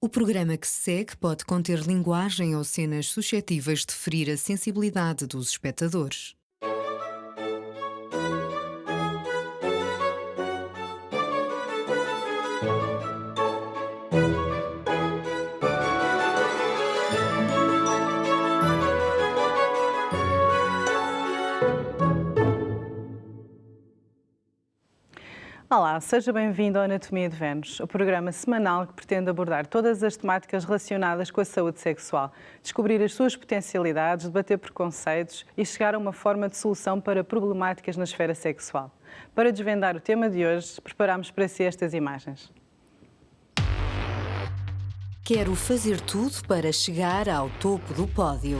O programa que se segue pode conter linguagem ou cenas suscetíveis de ferir a sensibilidade dos espectadores. Olá, seja bem-vindo ao Anatomia de Vênus, o programa semanal que pretende abordar todas as temáticas relacionadas com a saúde sexual, descobrir as suas potencialidades, debater preconceitos e chegar a uma forma de solução para problemáticas na esfera sexual. Para desvendar o tema de hoje, preparamos para si estas imagens. Quero fazer tudo para chegar ao topo do pódio.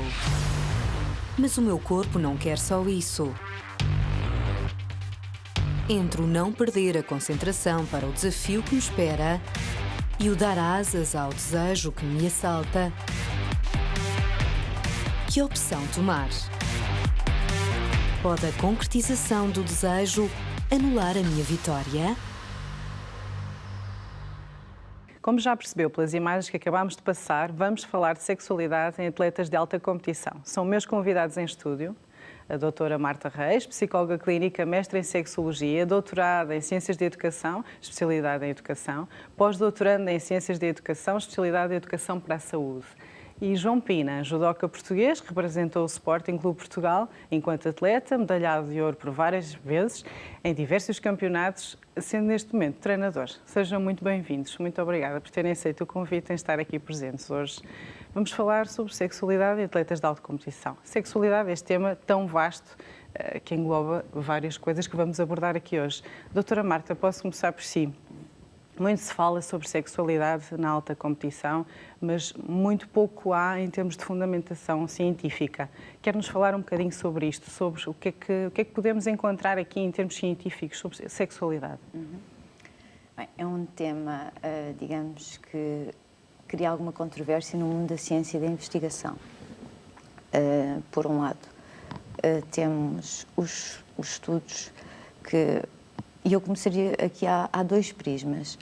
Mas o meu corpo não quer só isso. Entre o não perder a concentração para o desafio que me espera e o dar asas ao desejo que me assalta, que opção tomar? Pode a concretização do desejo anular a minha vitória? Como já percebeu pelas imagens que acabámos de passar, vamos falar de sexualidade em atletas de alta competição. São meus convidados em estúdio a doutora Marta Reis, psicóloga clínica, mestre em Sexologia, doutorada em Ciências de Educação, especialidade em Educação, pós-doutoranda em Ciências de Educação, especialidade em Educação para a Saúde. E João Pina, judoca português, representou o Sporting Clube Portugal enquanto atleta, medalhado de ouro por várias vezes, em diversos campeonatos, sendo neste momento treinador. Sejam muito bem-vindos. Muito obrigada por terem aceito o convite em estar aqui presentes hoje. Vamos falar sobre sexualidade e atletas de alta competição. Sexualidade é este tema tão vasto que engloba várias coisas que vamos abordar aqui hoje. Doutora Marta, posso começar por si? Muito se fala sobre sexualidade na alta competição, mas muito pouco há em termos de fundamentação científica. Quer-nos falar um bocadinho sobre isto, sobre o que é que podemos encontrar aqui em termos científicos sobre sexualidade? Bem, é um tema, digamos, que cria alguma controvérsia no mundo da ciência e da investigação. Por um lado, temos os estudos que... E eu começaria aqui, há dois prismas,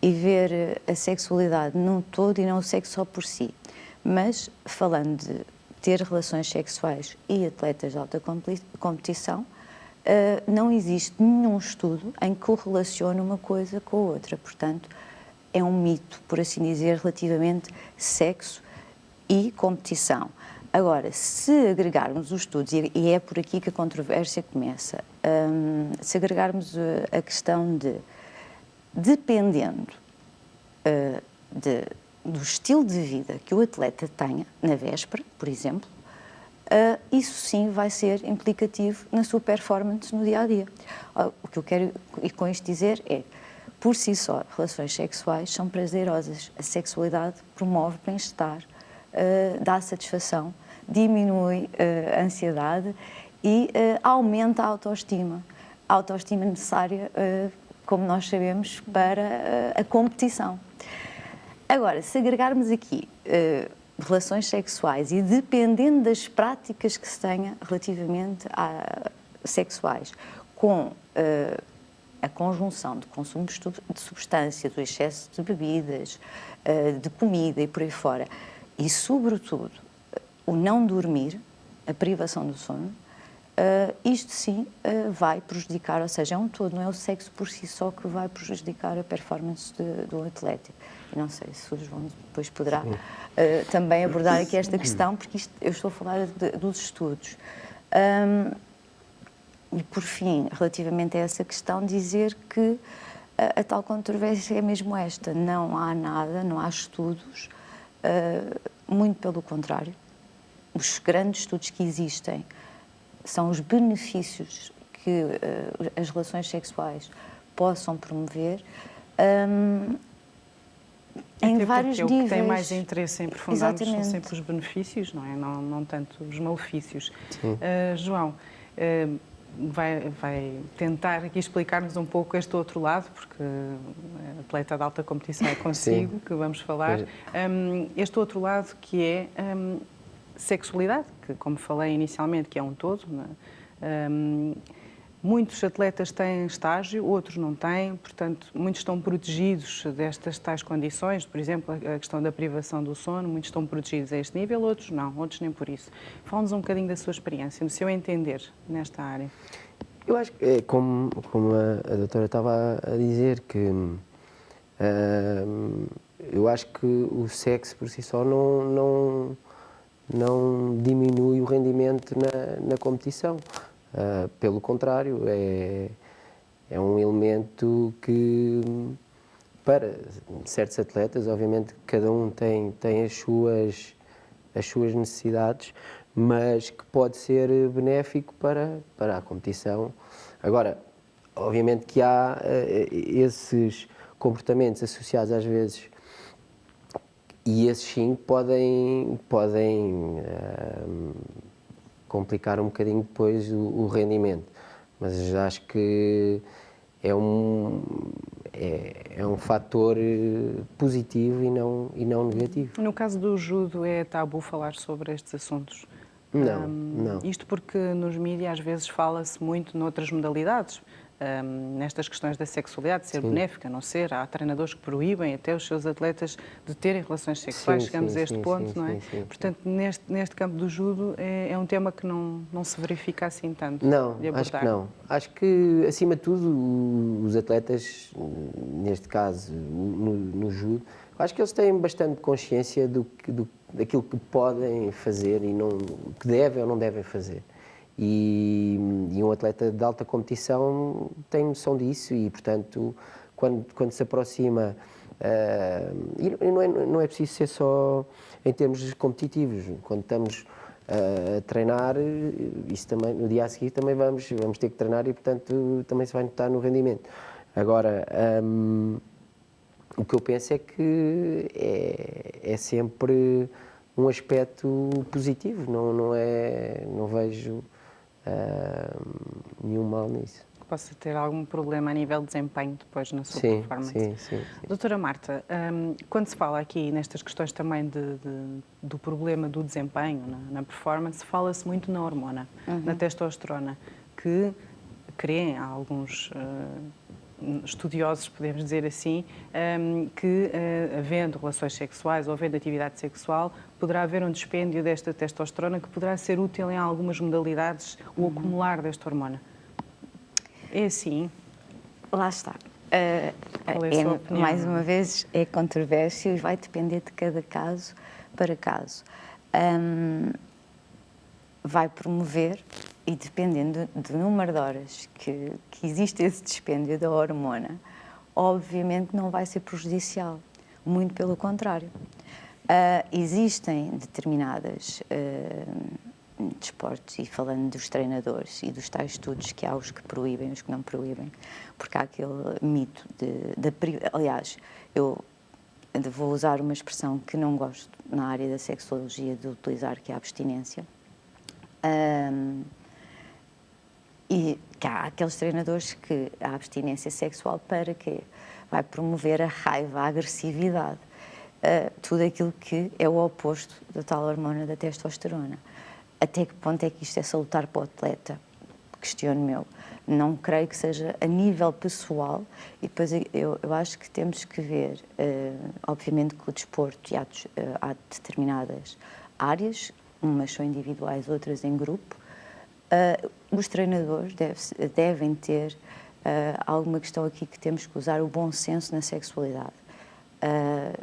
e ver a sexualidade num todo e não o sexo só por si. Mas, falando de ter relações sexuais e atletas de alta competição, não existe nenhum estudo em que correlacione uma coisa com a outra. Portanto, é um mito, por assim dizer, relativamente sexo e competição. Agora, se agregarmos os estudos, e é por aqui que a controvérsia começa, se agregarmos a questão de, dependendo do estilo de vida que o atleta tenha na véspera, por exemplo, isso sim vai ser implicativo na sua performance no dia-a-dia. O que eu quero e com isto dizer é, por si só, relações sexuais são prazerosas. A sexualidade promove bem-estar, dá satisfação, diminui a ansiedade e aumenta a autoestima. A autoestima necessária, como nós sabemos, para a competição. Agora, se agregarmos aqui relações sexuais e dependendo das práticas que se tenha relativamente a sexuais, com a conjunção de consumo de substância, do excesso de bebidas, de comida e por aí fora, e sobretudo o não dormir, a privação do sono, isto sim vai prejudicar, ou seja, é um todo, não é o sexo por si só que vai prejudicar a performance do atleta. E não sei se o João depois poderá também abordar aqui esta questão, porque eu estou a falar dos estudos. E por fim, relativamente a essa questão, dizer que a tal controvérsia é mesmo esta, não há nada, não há estudos, muito pelo contrário. Os grandes estudos que existem são os benefícios que as relações sexuais possam promover em vários níveis. O que tem mais interesse em aprofundarmos são Exatamente. sempre os benefícios, não é? Não tanto os malefícios. João, vai tentar aqui explicar-nos um pouco este outro lado, porque atleta de alta competição é consigo que vamos falar. Este outro lado que é sexualidade, que como falei inicialmente, que é um todo, Muitos atletas têm estágio, outros não têm, portanto, muitos estão protegidos destas tais condições, por exemplo, a questão da privação do sono, muitos estão protegidos a este nível, outros não, outros nem por isso. Fala-nos um bocadinho da sua experiência, no seu entender, nesta área. Eu acho que, como a doutora estava a dizer, que eu acho que o sexo por si só não diminui o rendimento na competição. Pelo contrário, é um elemento que, para certos atletas, obviamente cada um tem as suas necessidades, mas que pode ser benéfico para a competição. Agora, obviamente que há esses comportamentos associados às vezes, e esses sim podem complicar um bocadinho depois o rendimento, mas acho que é um fator positivo e não negativo. No caso do judo, é tabu falar sobre estes assuntos? Não. Isto porque nos mídias às vezes fala-se muito noutras modalidades, nestas questões da sexualidade, de ser benéfica, não ser. Há treinadores que proíbem até os seus atletas de terem relações sexuais, chegamos a este ponto, não é? Portanto, neste campo do judo é um tema que não se verifica assim tanto. Não, acho que não. Acho que, acima de tudo, os atletas, neste caso, no judo, acho que eles têm bastante consciência daquilo que podem fazer e que devem ou não devem fazer. E um atleta de alta competição tem noção disso e, portanto, quando se aproxima, e não é preciso ser só em termos competitivos, quando estamos a treinar, isso também, no dia a seguir também vamos ter que treinar e, portanto, também se vai notar no rendimento. Agora, o que eu penso é que é sempre um aspecto positivo, não vejo nenhum mal nisso. Que possa ter algum problema a nível de desempenho depois na sua performance. Sim. Doutora Marta, quando se fala aqui nestas questões também do problema do desempenho na performance, fala-se muito na hormona, na testosterona, que creem alguns estudiosos, podemos dizer assim, que havendo relações sexuais ou havendo atividade sexual, poderá haver um dispêndio desta testosterona que poderá ser útil em algumas modalidades, o acumular desta hormona. É assim? Lá está. Mais uma vez, é controvérsia e vai depender de cada caso para caso. Vai promover, e dependendo do número de horas que existe esse dispêndio da hormona, obviamente não vai ser prejudicial, muito pelo contrário. Existem determinadas desportos, e falando dos treinadores e dos tais estudos, que há os que proíbem, os que não proíbem, porque há aquele mito aliás, eu vou usar uma expressão que não gosto na área da sexologia de utilizar, que é a abstinência. E há aqueles treinadores que a abstinência sexual para quê? Vai promover a raiva, a agressividade, tudo aquilo que é o oposto da tal hormona da testosterona. Até que ponto é que isto é salutar para o atleta? Questiono-me eu. Não creio que seja a nível pessoal, e depois eu acho que temos que ver, obviamente que o desporto, e há determinadas áreas, umas são individuais, outras em grupo. Os treinadores devem ter alguma questão aqui que temos que usar o bom senso na sexualidade.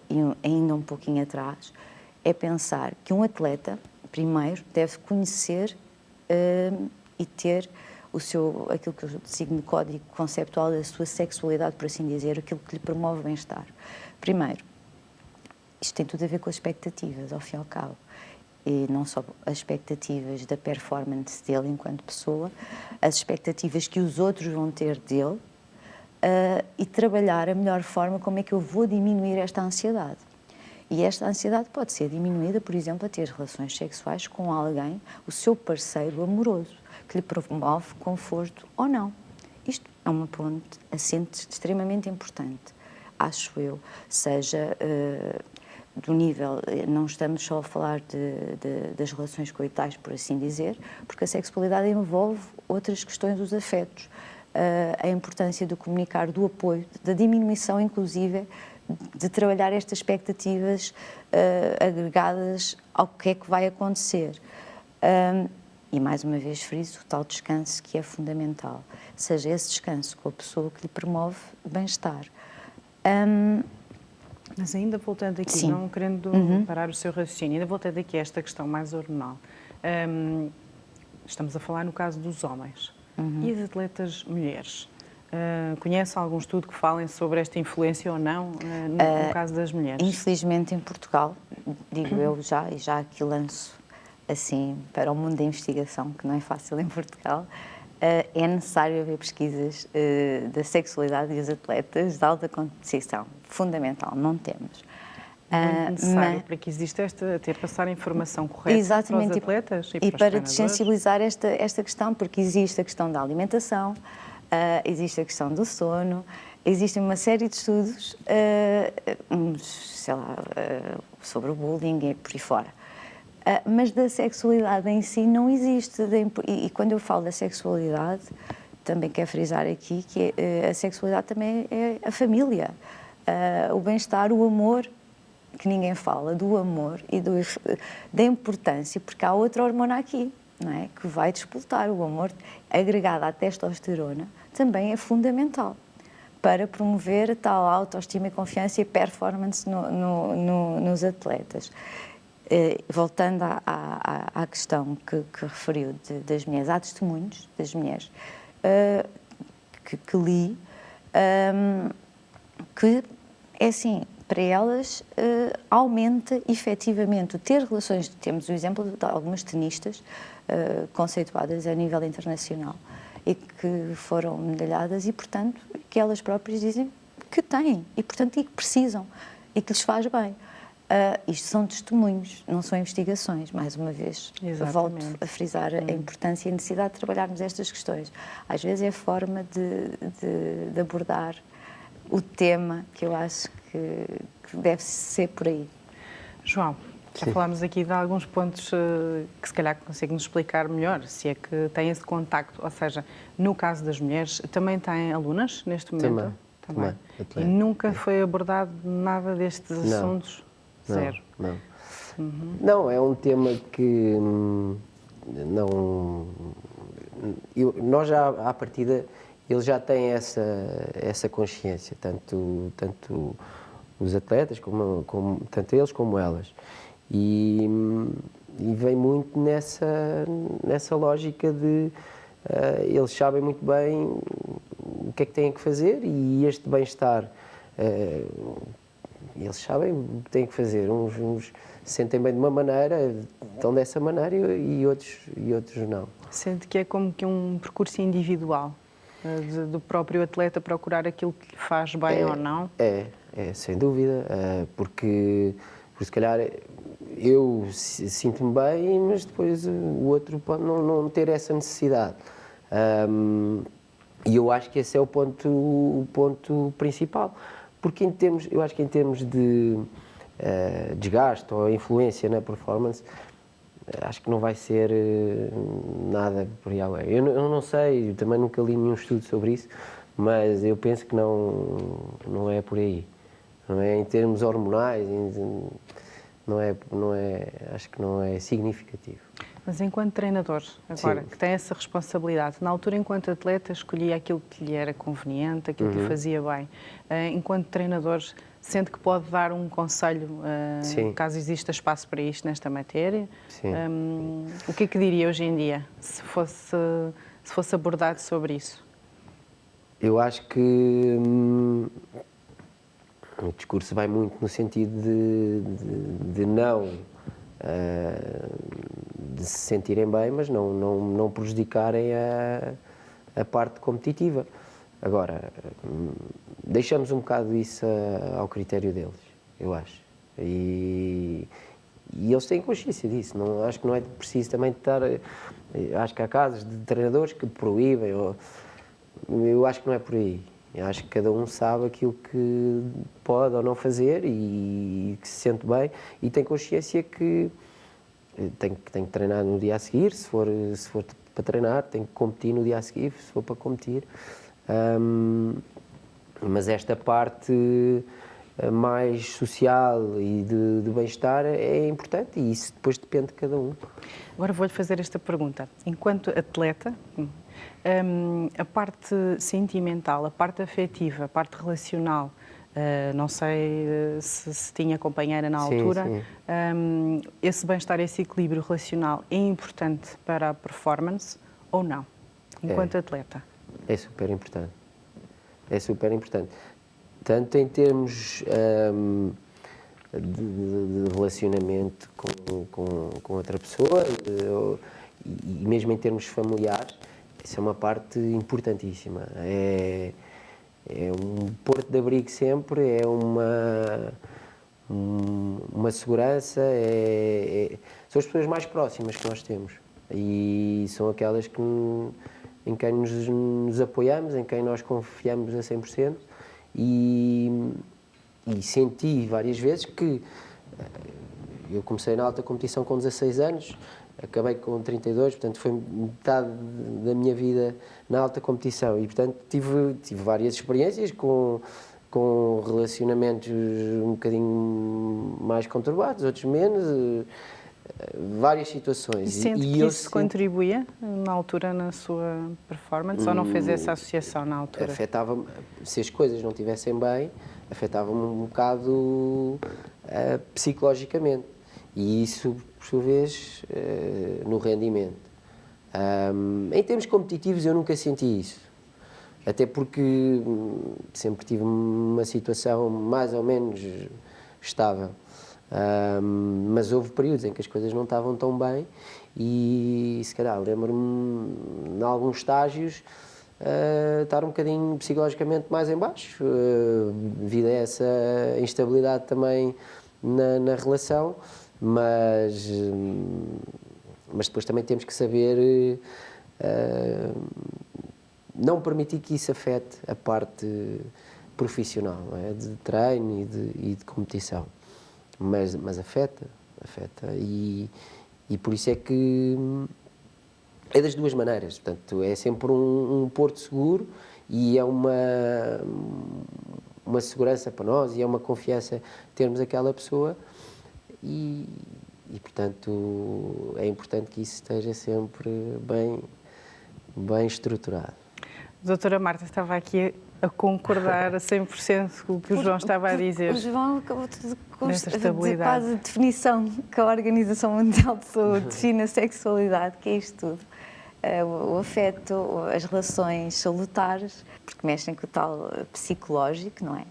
E ainda um pouquinho atrás, é pensar que um atleta, primeiro, deve conhecer e ter aquilo que eu designo código conceptual da sua sexualidade, por assim dizer, aquilo que lhe promove o bem-estar. Primeiro, isto tem tudo a ver com as expectativas, ao fim e ao cabo. E não só as expectativas da performance dele enquanto pessoa, as expectativas que os outros vão ter dele, e trabalhar a melhor forma como é que eu vou diminuir esta ansiedade. E esta ansiedade pode ser diminuída, por exemplo, a ter relações sexuais com alguém, o seu parceiro amoroso, que lhe promove conforto ou não. Isto é uma ponte assente extremamente importante, acho eu, seja do nível, não estamos só a falar das relações coitais, por assim dizer, porque a sexualidade envolve outras questões dos afetos, a importância do comunicar, do apoio, da diminuição, inclusive, de trabalhar estas expectativas agregadas ao que é que vai acontecer. E, mais uma vez, friso o tal descanso que é fundamental. Seja esse descanso com a pessoa que lhe promove bem-estar. Mas ainda voltando aqui, Sim. não querendo parar o seu raciocínio, ainda voltando aqui a esta questão mais hormonal. Estamos a falar no caso dos homens. E as atletas mulheres? Conhece algum estudo que falem sobre esta influência ou não no caso das mulheres? Infelizmente, em Portugal, digo eu já, e já aqui lanço assim para o mundo da investigação, que não é fácil em Portugal, é necessário haver pesquisas da sexualidade dos atletas de alta competição. Fundamental, não temos. Muito necessário para que exista até passar a informação correta exatamente, para os atletas e para os desensibilizar esta questão, porque existe a questão da alimentação, existe a questão do sono, existem uma série de estudos, sei lá, sobre o bullying e por aí fora. Mas da sexualidade em si não existe. E quando eu falo da sexualidade, também quero frisar aqui que a sexualidade também é a família, o bem-estar, o amor, que ninguém fala, do amor e da importância, porque há outra hormona aqui, não é? Que vai disputar o amor, agregado à testosterona, também é fundamental para promover a tal autoestima e confiança e performance nos atletas. Voltando à questão que referiu das mulheres, há testemunhos das mulheres que li, que é assim, para elas aumenta efetivamente o ter relações. Temos o exemplo de algumas tenistas conceituadas a nível internacional e que foram medalhadas e, portanto, que elas próprias dizem que têm e, portanto, e que precisam e que lhes faz bem. Isto são testemunhos, não são investigações, mais uma vez. Exatamente. Volto a frisar a importância e a necessidade de trabalharmos estas questões. Às vezes é a forma de abordar o tema que eu acho que deve ser por aí. João, já falámos aqui de alguns pontos que se calhar consegue nos explicar melhor, se é que tem esse contacto, ou seja, no caso das mulheres, também têm alunas neste momento? Também. E nunca foi abordado nada destes assuntos? Zero? Não. Não, é um tema que nós já, à partida, eles já têm essa consciência, tanto os atletas, tanto eles como elas. E vem muito nessa lógica de eles sabem muito bem o que é que têm que fazer e este bem-estar, eles sabem o que têm que fazer. Uns se sentem bem de uma maneira, estão dessa maneira e outros não. Sente que é como que um percurso individual, do próprio atleta procurar aquilo que lhe faz bem ou não? É, sem dúvida, porque se calhar eu sinto-me bem, mas depois o outro pode não ter essa necessidade. E eu acho que esse é o ponto principal, porque eu acho que em termos de desgaste ou influência na performance, acho que não vai ser nada por aí além. Eu não sei, eu também nunca li nenhum estudo sobre isso, mas eu penso que não é por aí. Não é em termos hormonais, acho que não é significativo. Mas enquanto treinador, agora, que tem essa responsabilidade, na altura enquanto atleta escolhia aquilo que lhe era conveniente, aquilo que lhe fazia bem. Enquanto treinador, sente que pode dar um conselho, caso exista espaço para isto nesta matéria? Sim. O que é que diria hoje em dia, se fosse abordado sobre isso? Eu acho que o discurso vai muito no sentido de não de se sentirem bem, mas não prejudicarem a parte competitiva. Agora, deixamos um bocado isso ao critério deles, eu acho. E eles têm consciência disso. Acho que não é preciso também estar... Acho que há casos de treinadores que proíbem. Eu acho que não é por aí. Eu acho que cada um sabe aquilo que pode ou não fazer e que se sente bem e tem consciência que tem que treinar no dia a seguir, se for para treinar, tem que competir no dia a seguir, se for para competir. Mas esta parte mais social e de bem-estar é importante e isso depois depende de cada um. Agora vou-lhe fazer esta pergunta. Enquanto atleta, a parte sentimental, a parte afetiva, a parte relacional, não sei se tinha companheira na altura, sim. Esse bem-estar, esse equilíbrio relacional é importante para a performance ou não, enquanto atleta? É super importante. É super importante. Tanto em termos de relacionamento com outra pessoa e mesmo em termos familiares, isso é uma parte importantíssima. É um porto de abrigo sempre, é uma segurança, são as pessoas mais próximas que nós temos e são aquelas em quem nos apoiamos, em quem nós confiamos a 100%. E senti várias vezes que eu comecei na alta competição com 16 anos, acabei com 32, portanto foi metade da minha vida na alta competição e portanto tive várias experiências com relacionamentos um bocadinho mais conturbados, outros menos, várias situações. E sente que isso contribuía na altura na sua performance ou não fez essa associação na altura? Afetava-me, se as coisas não estivessem bem, afetava-me um bocado psicologicamente e isso, por sua vez, no rendimento. Em termos competitivos eu nunca senti isso, até porque sempre tive uma situação mais ou menos estável. Mas houve períodos em que as coisas não estavam tão bem e se calhar lembro-me em alguns estágios estar um bocadinho psicologicamente mais em baixo devido a essa instabilidade também na relação, mas depois também temos que saber não permitir que isso afete a parte profissional, não é? De treino e de competição. Mas afeta e por isso é que é das duas maneiras, portanto é sempre um porto seguro e é uma segurança para nós e é uma confiança termos aquela pessoa e portanto é importante que isso esteja sempre bem estruturado. Doutora Marta, estava aqui a concordar a 100% com o que o João estava a dizer. O João acabou de estabilidade. quase a definição que a Organização Mundial de Saúde define a sexualidade, que é isto tudo. O afeto, as relações salutares, porque mexem com o tal psicológico, não é?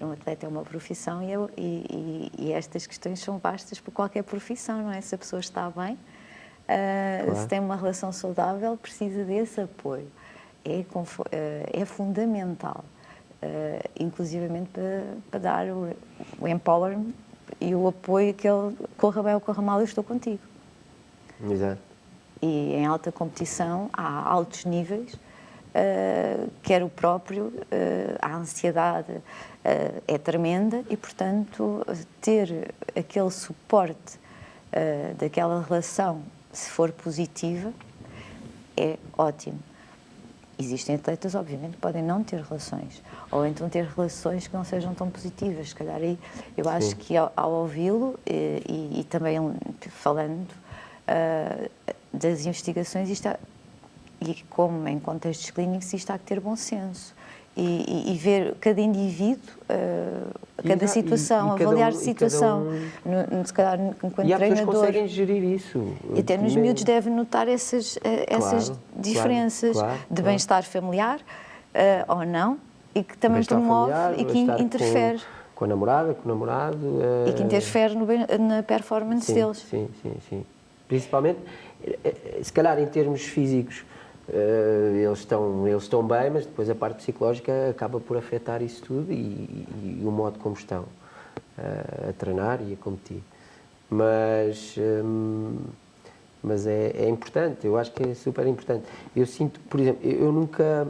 Um atleta é uma profissão e estas questões são vastas para qualquer profissão, não é? Se a pessoa está bem, claro. Se tem uma relação saudável, precisa desse apoio. É fundamental, inclusivamente para dar o empowerment e o apoio que ele corra bem ou corra mal, eu estou contigo. Exato. E em alta competição há altos níveis, quer o próprio, a ansiedade é tremenda e, portanto, ter aquele suporte daquela relação, se for positiva, é ótimo. Existem atletas, obviamente, que podem não ter relações, ou então ter relações que não sejam tão positivas. Se calhar aí, eu acho que ao ouvi-lo e também falando das investigações, e como em contextos clínicos, isto há que ter bom senso. E ver cada indivíduo, cada situação, avaliar a situação. Se calhar, enquanto e há treinador. pessoas que conseguem gerir isso. E até nos miúdos devem notar essas diferenças de bem-estar familiar ou não, e que também promove e que interfere. Com a namorada, com o namorado. E que interfere na performance deles. Sim. Principalmente, se calhar em termos físicos, eles estão bem, mas depois a parte psicológica acaba por afetar isso tudo e o modo como estão a treinar e a competir. Mas é importante, eu acho que é super importante. Eu sinto, por exemplo, eu nunca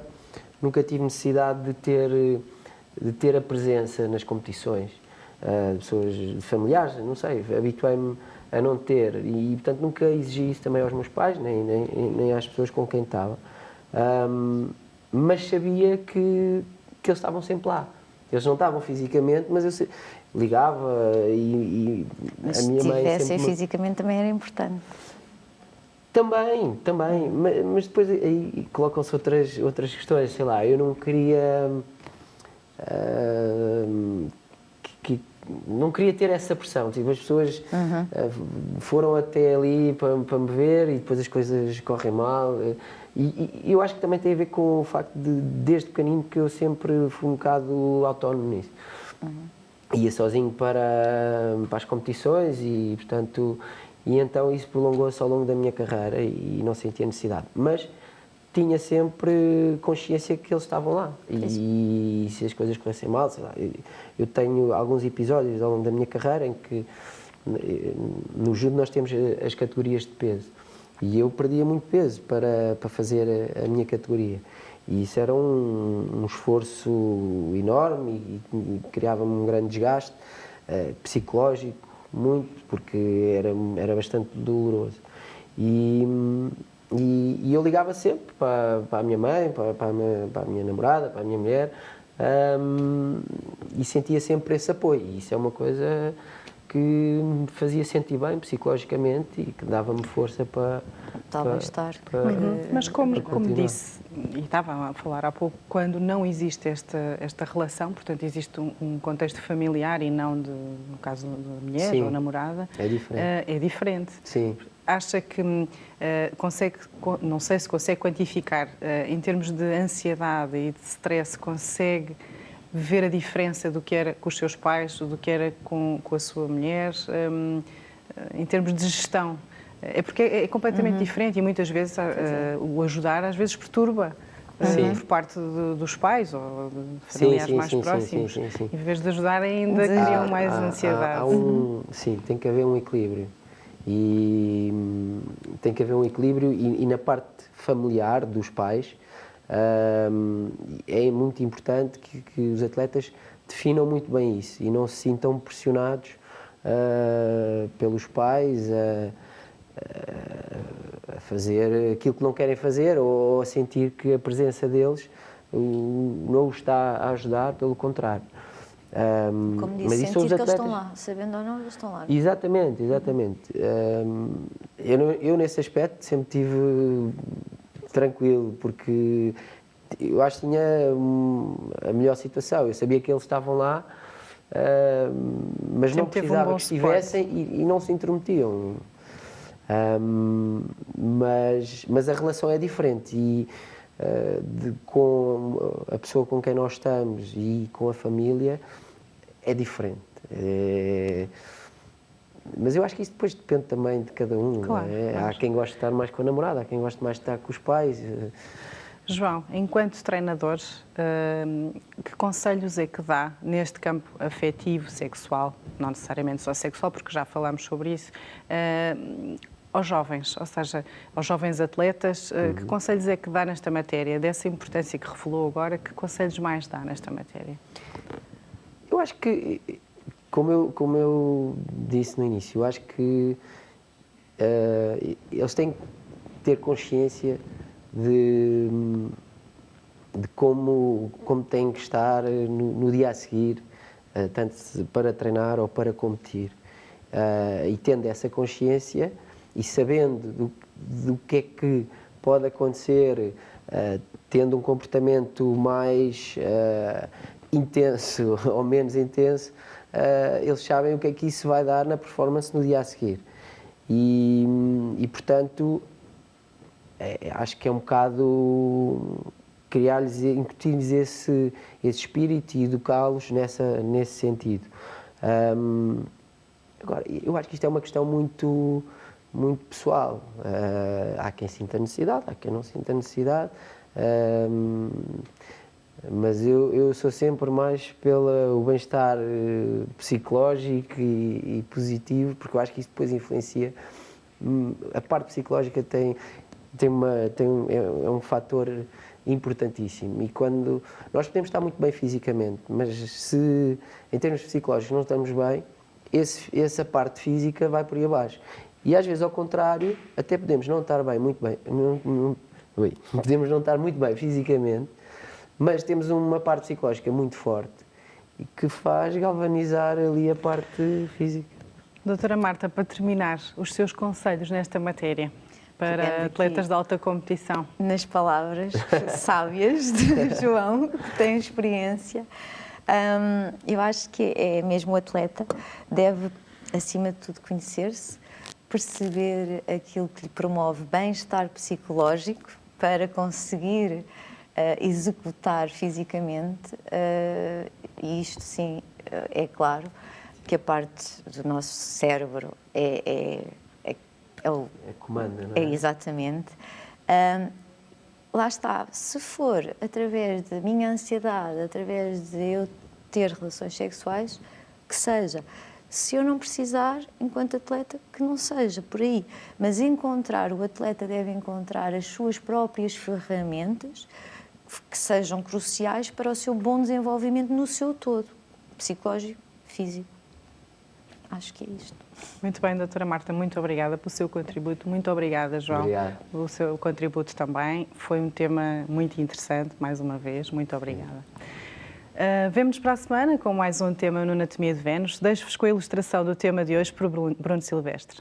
nunca tive necessidade de ter a presença nas competições de pessoas familiares, não sei, habituei-me a não ter e, portanto, nunca exigi isso também aos meus pais, nem às pessoas com quem estava. Mas sabia que eles estavam sempre lá. Eles não estavam fisicamente, mas eu ligava e mas a minha mãe sempre... Mas se estivessem fisicamente também era importante. Também, mas depois aí colocam-se outras questões, sei lá, eu não queria... não queria ter essa pressão, tipo, as pessoas foram até ali para me ver e depois as coisas correm mal. E eu acho que também tem a ver com o facto de, desde pequenino, que eu sempre fui um bocado autónomo nisso. Ia sozinho para as competições e, portanto, e então isso prolongou-se ao longo da minha carreira e não sentia necessidade. Mas tinha sempre consciência que eles estavam lá. E se as coisas corressem mal, sei lá, eu tenho alguns episódios ao longo da minha carreira em que no judo nós temos as categorias de peso. E eu perdia muito peso para fazer a minha categoria. E isso era um esforço enorme e criava-me um grande desgaste psicológico, muito, porque era bastante doloroso. E eu ligava sempre para a minha mãe, para a minha namorada, para a minha mulher, e sentia sempre esse apoio. E isso é uma coisa que me fazia sentir bem psicologicamente e que dava-me força para estar. Mas como disse, e estava a falar há pouco, quando não existe esta relação, portanto existe um contexto familiar e não, no caso da mulher ou namorada, é diferente. Sim. Acha que consegue, não sei se consegue quantificar, em termos de ansiedade e de stress, consegue ver a diferença do que era com os seus pais, do que era com a sua mulher, em termos de gestão? É porque é completamente diferente e muitas vezes o ajudar às vezes perturba por parte dos pais ou de familiares mais próximos. Sim. Em vez de ajudar ainda criam mais ansiedade. Sim, tem que haver um equilíbrio. E tem que haver um equilíbrio e na parte familiar dos pais é muito importante que os atletas definam muito bem isso e não se sintam pressionados pelos pais a fazer aquilo que não querem fazer ou a sentir que a presença deles não os está a ajudar, pelo contrário. Como disse, sentir que eles estão lá, sabendo ou não, eles estão lá. Exatamente. Eu nesse aspecto sempre tive tranquilo, porque eu acho que tinha a melhor situação. Eu sabia que eles estavam lá, mas sempre não precisava que estivessem e não se intrometiam. Mas a relação é diferente e com a pessoa com quem nós estamos e com a família é diferente. Mas eu acho que isso depois depende também de cada um. Claro, claro. Há quem goste de estar mais com a namorada, há quem goste mais de estar com os pais. João, enquanto treinador, que conselhos é que dá neste campo afetivo, sexual, não necessariamente só sexual, porque já falámos sobre isso, aos jovens, ou seja, aos jovens atletas, que conselhos é que dá nesta matéria? Dessa importância que revelou agora, que conselhos mais dá nesta matéria? Eu acho que, como eu disse no início, eu acho que eles têm que ter consciência de como têm que estar no dia a seguir, tanto para treinar ou para competir. E tendo essa consciência e sabendo do que é que pode acontecer, tendo um comportamento mais intenso ou menos intenso, eles sabem o que é que isso vai dar na performance no dia a seguir. E portanto, acho que é um bocado criar-lhes, incutir-lhes esse espírito e educá-los nesse sentido. Agora, eu acho que isto é uma questão muito pessoal. Há quem sinta necessidade, há quem não sinta necessidade, mas eu sou sempre mais pelo bem-estar psicológico e positivo, porque eu acho que isso depois influencia. A parte psicológica é um fator importantíssimo. E quando nós podemos estar muito bem fisicamente, mas se em termos psicológicos não estamos bem, essa parte física vai por aí abaixo. E às vezes, ao contrário, até podemos não estar bem, muito bem, podemos não estar muito bem fisicamente, mas temos uma parte psicológica muito forte e que faz galvanizar ali a parte física. Doutora Marta, para terminar, os seus conselhos nesta matéria para atletas de alta competição? Nas palavras sábias de João, que tem experiência, eu acho que é mesmo o atleta deve, acima de tudo, conhecer-se, perceber aquilo que lhe promove bem-estar psicológico para conseguir executar fisicamente, e isto sim, é claro, que a parte do nosso cérebro comanda, não é? Exatamente. Lá está, se for através da minha ansiedade, através de eu ter relações sexuais, que seja. Se eu não precisar, enquanto atleta, que não seja por aí. Mas o atleta deve encontrar as suas próprias ferramentas que sejam cruciais para o seu bom desenvolvimento no seu todo, psicológico, físico. Acho que é isto. Muito bem, doutora Marta, muito obrigada pelo seu contributo. Muito obrigada, João, pelo seu contributo também. Foi um tema muito interessante, mais uma vez. Muito obrigada. Vemo-nos para a semana com mais um tema no Anatomia de Vênus. Deixo-vos com a ilustração do tema de hoje por Bruno Silvestre.